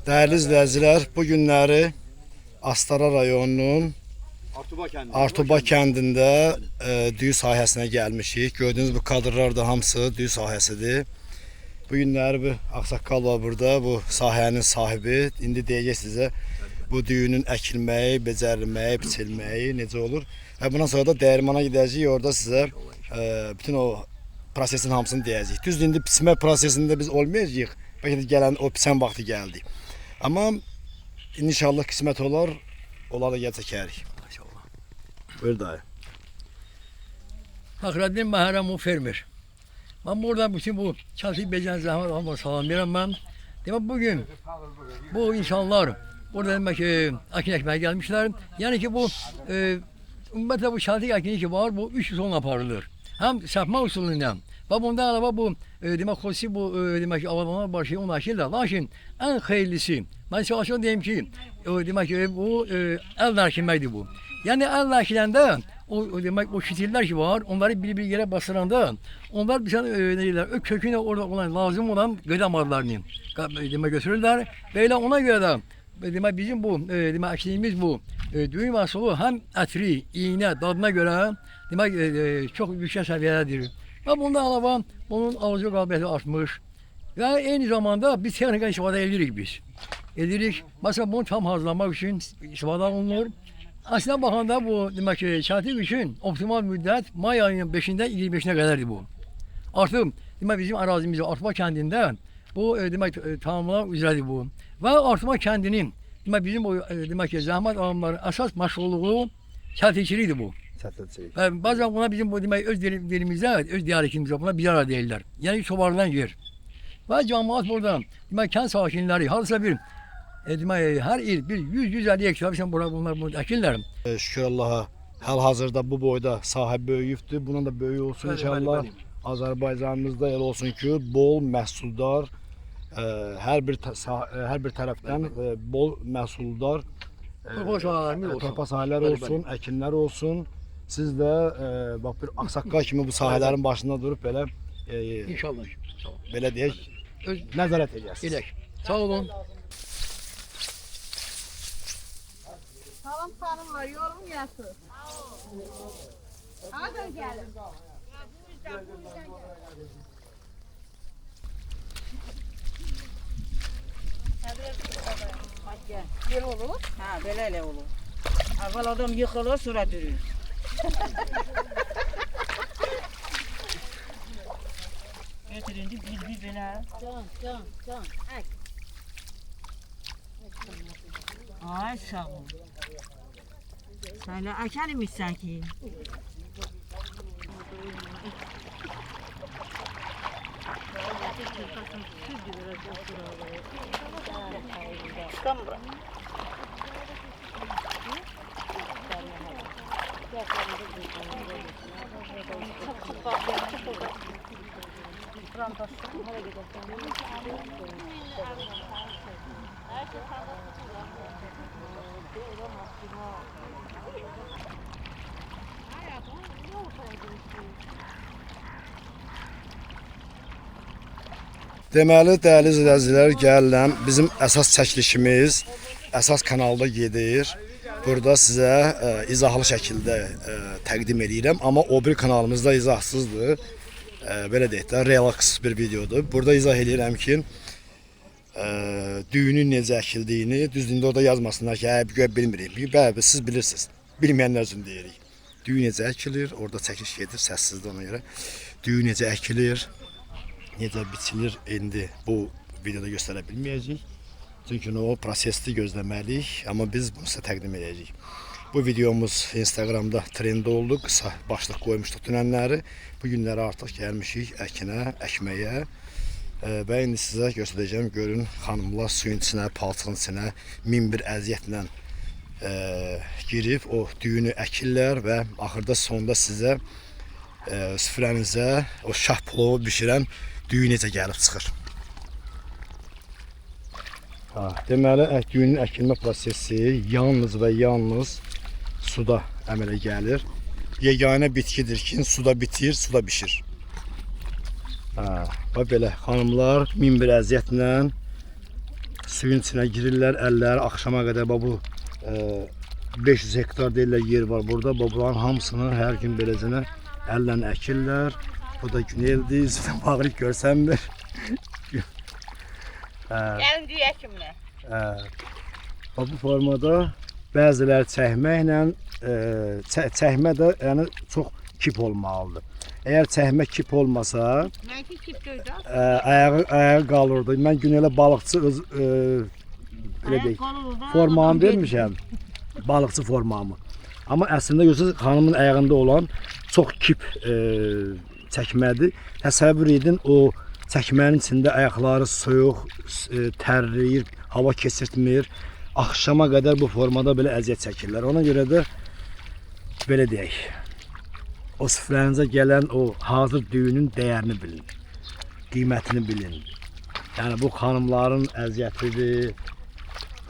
Değerli izləyicilər, bu günləri Astara rayonunun Artuba kəndində düyü sahəsinə gəlmişik. Gördüyünüz bu kadrlar da hamısı düyü sahəsidir. Bu günləri bir ağsaqqal var burada, bu sahənin sahibi. İndi deyəcək sizə bu düyünün əkilməyi, becərilməyi, biçilməyi necə olur. Bundan sonra da dəyirmana gedəcəyik, orada sizə bütün o prosesin hamısını deyəcəyik. Düzdür, indi biçmə prosesində biz olmayacağıq. Bəlkə də gələn o biçən vaxtı gəldi. Amma inşallah qismət olar, onları da çəkərik. Maşallah. Buyur dayı. Fəxrəddin Məhrəmov fermer. Ben buradan bütün bu çalışıp beceren zahmet alma salam verim ben. Demek bugün bu insanlar burada demek ki akin ekmeğe gelmişler. Yani ki bu ümmete bu şaltık akini ki var bu 3 son aparılır. Hem sapma usulünden. Ve bundan alaba bu demek kosi bu demek ki avadanlar başı onu aşırlar. Lakin en hayırlısı ben çalışıyorum diyeyim ki demek ki bu el nakilmeydi bu. Yani el nakilende o demek o şitiller ki var onları bir yere bastıranda onlar bir tane ne diyorlar o köküne orada olan lazım olan gıda mallarını demek götürürler. Böyle ona göre de demek bizim bu demek ekliğimiz bu düğün mahsulü hem etri, iğne, tadına göre demek çok yüksek seviyededir. Ve bundan alaba bunun alıcı kabiliyeti artmış. Ve aynı zamanda bir teknik istifade edirik biz. Edirik. Mesela bunu tam hazırlamak için istifade olunur. Aslına bakanda bu demek ki çatık için optimal müddet May ayının 5'inden 25'ine kadardı bu. Artık demek bizim arazimiz Artma kendinde bu demek tamamlamak üzeredir bu. Ve Artma kendinin demek bizim bu demek ki zahmet alımları esas meşgulluğu çatıkçılığıydı bu. Bazen buna bizim bu demek öz dilimizde, öz diyalektimizde buna bir arada değiller. Yani çobarılan yer. Ve cemaat burada demek kent sakinleri halsa bir demek her il bir 100-150 hektar bunlar burada ekirler. Şükür Allah'a hal-hazırda bu boyda sahə böyüyübdür. Bunun da böyük olsun inşallah. Azərbaycanımızda elə olsun ki, bol məhsuldar, hər bir tərəfdən bol məhsuldar torpaq sahələr olsun, əkinlər olsun. Siz də bax bir ağsaqqal kimi bu sahələrin başında durub belə İnşallah. belə deyək, nəzarət edəsiniz. Edək. Sağ olun. Salam xanımlar, yolum gəlsin. Hardan gəlin? Belə olur? Ha, belə olur. Əvvəl adam yıxılır, sonra dürür. Götüründü bir belə. Can. Ək. Ay sağ ol. Sen de əkənmişsən ki. Çıkan bura. Deməli, dəyərli izləyicilər, gəlirəm. Bizim əsas çəkilişimiz əsas kanalda gedir. Burada sizə izahlı şəkildə təqdim edirəm. Amma o bir kanalımızda izahsızdır. Belə deyək də, relax bir videodur. Burada izah edirəm ki, düyünün necə əkildiyini, düzdür, orada yazmasınlar ki, bilmirik. Bəli, siz bilirsiniz. Bilməyənlər üçün deyirik. Düyü necə əkilir, orada çəkiliş gedir, səssizdir ona görə. Düyü necə əkilir, necə biçilir, indi bu videoda göstərə bilməyəcəyik. Çünki o prosesli gözləməliyik, amma biz bunu sizə təqdim edəcəyik. Bu videomuz Instagramda trend oldu, qısa başlıq qoymuşduq dünənləri. Bu günləri artıq gəlmişik əkinə, əkməyə. Və indi sizə göstərəcəm, görün xanımlar suyun içinə, palçığın içinə min bir əziyyətlə girib o düyünü əkirlər və axırda sonda sizə süfrənizə o şah plovu bişirən düyü necə gəlib çıxır. Deməli, düyünün əkilmə prosesi yalnız və yalnız suda əmələ gəlir. Yeganə bitkidir ki, suda bitir, suda bişir. Bax belə, xanımlar min bir əziyyətlə suyun içine girirlər, əlləri axşama qədər bu 500 hektar deyirlər yer var burada. Bunların hamısını hər gün beləcənə əllə əkirlər. Bu da güneldir, üzvdən bağırıb görsənmir. Gəlin deyək kimlə. Bu formada bəziləri çəkməklə, çəkmə də yəni çox kip olmalıdır. Əgər çəkmə kip olmasa, Mənki kip döydə. ayağı qalırdı. Mən günələ balıqçı öz belə deyək, formamı vermişəm. Balıqçı formamı. Amma əslində görürsünüz xanımın ayağında olan çox kip çəkmədir. Təsəvvür edin o çəkmənin içində ayaqları soyuq, tərləyir, hava keçirtmir. Axşama qədər bu formada belə əziyyət çəkirlər. Ona görə də belə deyək. O süfrənizə gələn o hazır düyünün dəyərini bilin. Qiymətini bilin. Yəni bu xanımların əziyyətidir.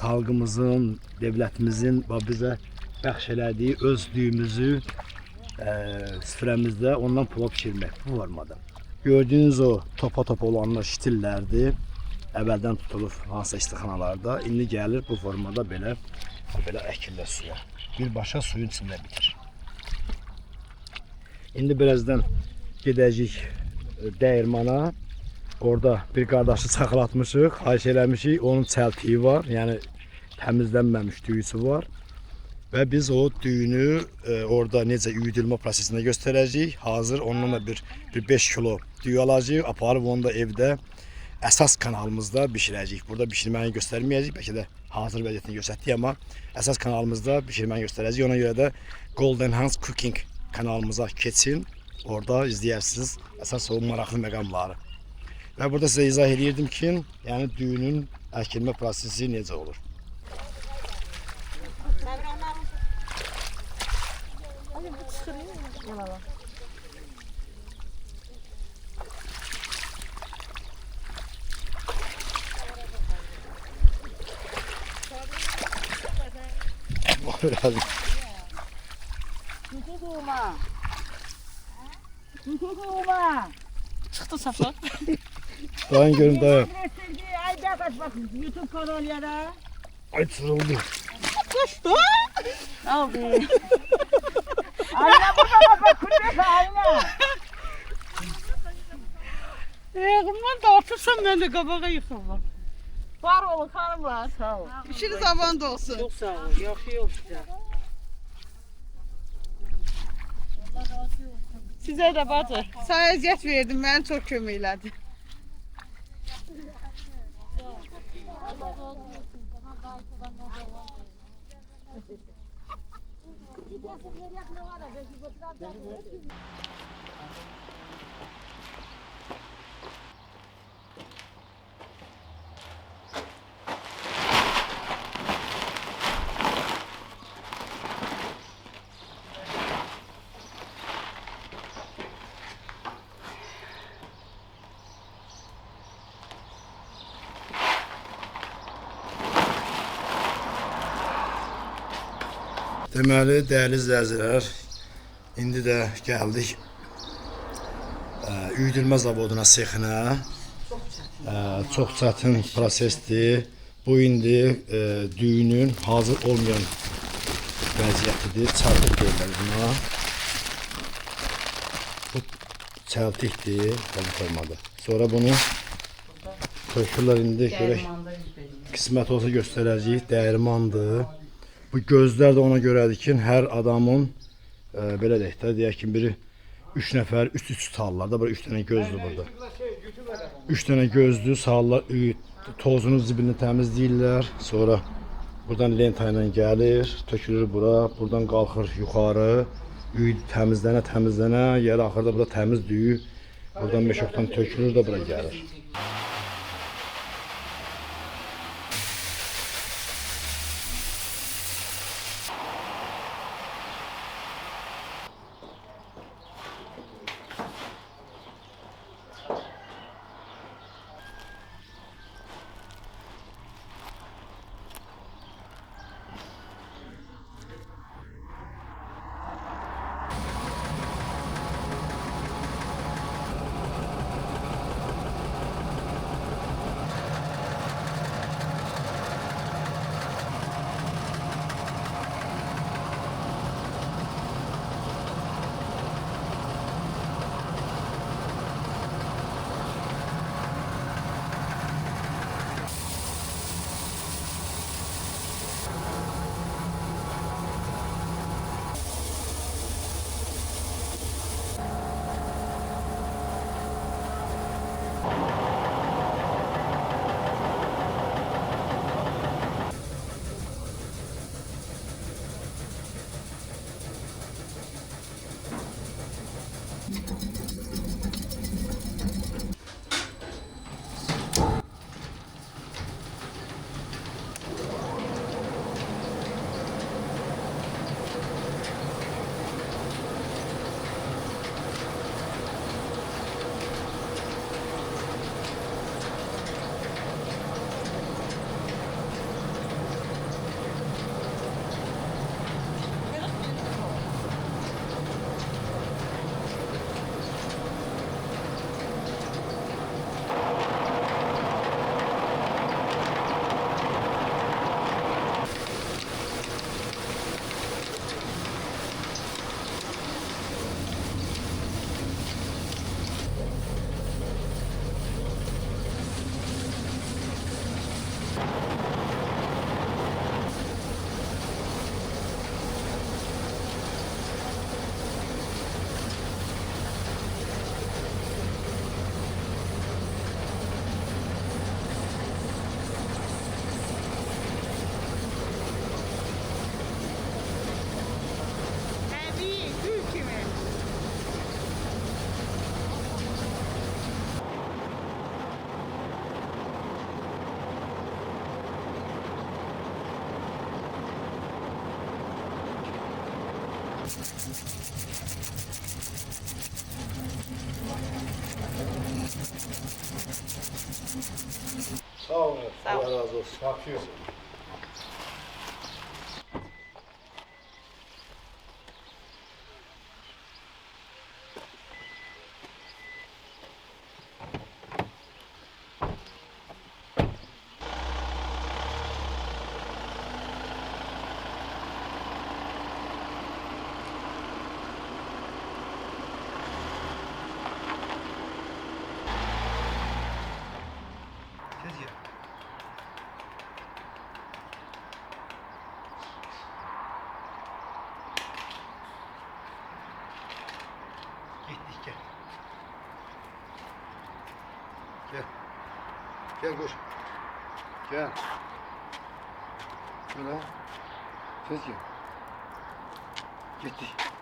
Xalqımızın, dövlətimizin bizə bəxş elədiyi öz düyümüzü süfrəmizdə ondan pula bişirmək bu formada. Gördüyünüz o topa-topa olanlar şitillərdir. Əvvəldən tutulur hansısa istixanalarda. İndi gəlir bu formada belə əkirlər suya. Birbaşa suyun içində bitir. İndi birazdan gedəcəyik dəyirmana. Orada bir qardaşı saxlatmışıq, xahiş eləmişik. Onun çəltiyi var, yəni təmizlənməmiş düyüsü var. Və biz o düyünü orada necə üyüdülmə prosesində göstərəcəyik. Hazır ondan da bir 5 kilo düyü alacağıq. Aparıb onu da evdə əsas kanalımızda bişirəcəyik. Burada bişirməni göstərməyəcəyik. Bəlkə də hazır vəziyyətini göstərdik, amma əsas kanalımızda bişirməni göstərəcəyik. Ona görə də Golden Hands Cooking kanalımıza keçin. Orada izləyərsiniz əsas o maraqlı məqamları. Və burada sizə izah edirdim ki, yəni düyünün əkilmə prosesi necə olur. Çıxdı safa. Dayan görün, dayan. Ay dəqiq bax YouTube kanalıya. Ay çırıldı. Düşdü. Abi. Ayna burada bak kurda ayna. Qımdan da otursan mən də qabağa yıxılmam. Var olun xanımlar, sağ ol. İşiniz aman da olsun. Çox sağ ol. Yaxşı olsun. Sizə də bacı. Sənə əziyyət verdim, məni çox kömək elədi. Deməli, dəyərli izləyicilər, indi də gəldik üyüdülmə zavoduna, sexinə. Çox çətin prosesdir. Bu indi düyünün hazır olmayan vəziyyətidir. Çəltik deyirlər buna. Bu çəltikdir bu formada. Sonra bunu tökürlər indi görək. Qismət olsa göstərəcəyik. Dəyirmandır. Bu gözlər də ona görədir ki, hər adamın belə deyək ki, biri 3 nəfər üst tutarlar da, burada 3 dənə gözdür burada. 3 dənə gözdür, sağlar, tozunu, zibilini təmizləyirlər. Sonra buradan lenta ilə gəlir, tökülür bura, buradan qalxır yuxarı, təmizlənə, yer axırda burada təmiz düyü, buradan meşokdan tökülür də bura gəlir. Sağ olun. Sağ ol. Allah razı olsun. Afiyet olsun. Tez gel. Gittik gel. Gel. Gel koş. Gel. Şöyle. Tez gel. Gittik.